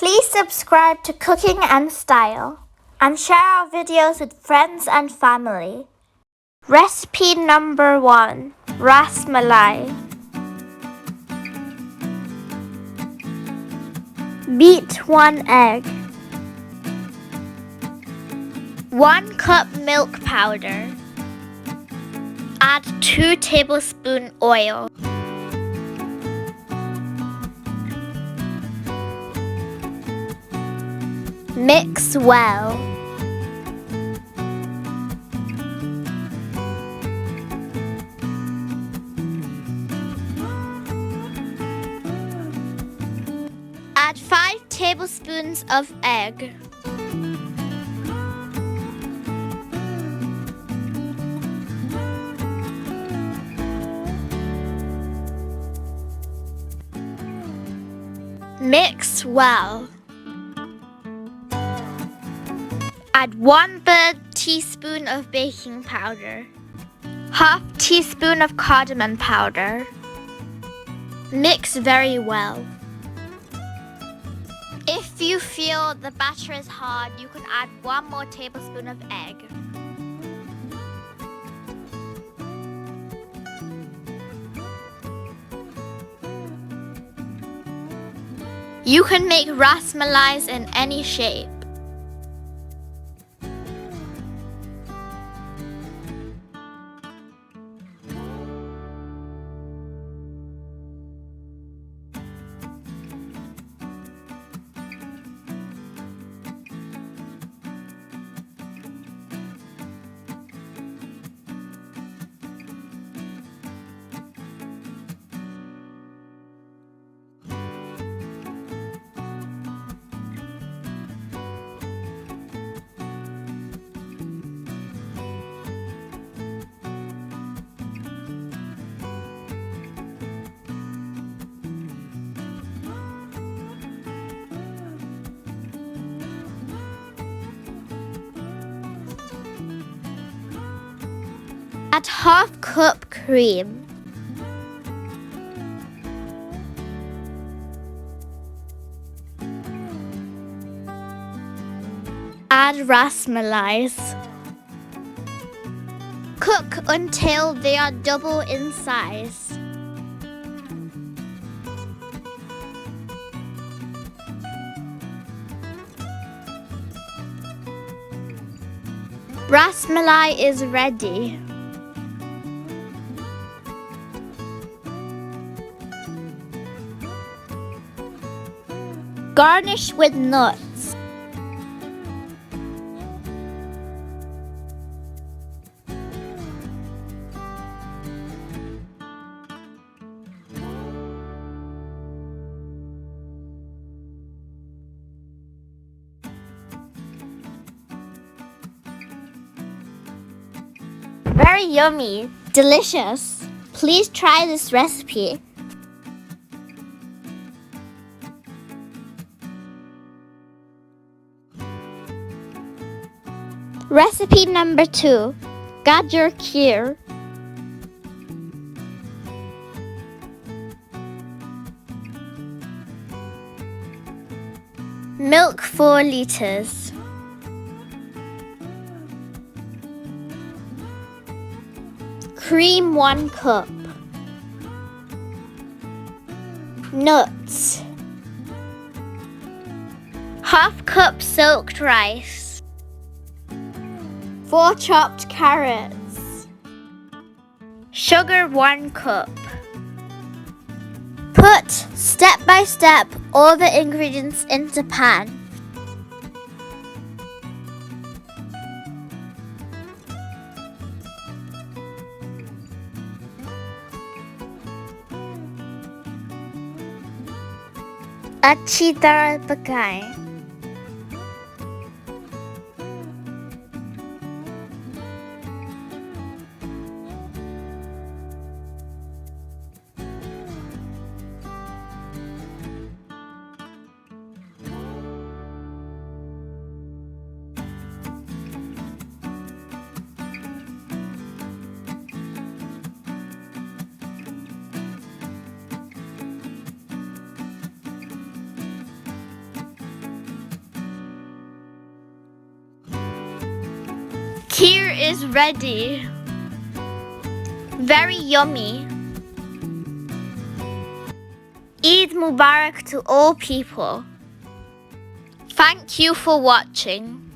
Please subscribe to Cooking and Style and share our videos with friends and family. Recipe number 1, Rasmalai. Beat 1 egg. 1 cup milk powder. Add 2 tablespoons oil. Mix well. Add 5 tablespoons of egg. Mix well. Add 1/3 teaspoon of baking powder, 1/2 teaspoon of cardamom powder. Mix very well. If you feel the batter is hard, you can add 1 more tablespoon of egg. You can make rasmalais in any shape. Add 1/2 cup cream. Add rasmalais. Cook until they are double in size. Rasmalai is ready. Garnish with nuts. Very yummy, delicious. Please try this recipe. Recipe number 2, Gajar Kheer. Milk 4 liters. Cream 1 cup. Nuts. 1/2 cup soaked rice. 4 chopped carrots. Sugar 1 cup. Put step by step all the ingredients into pan. अच्छी तरह पकाएं. Kheer is ready. Very yummy. Eid Mubarak to all people. Thank you for watching.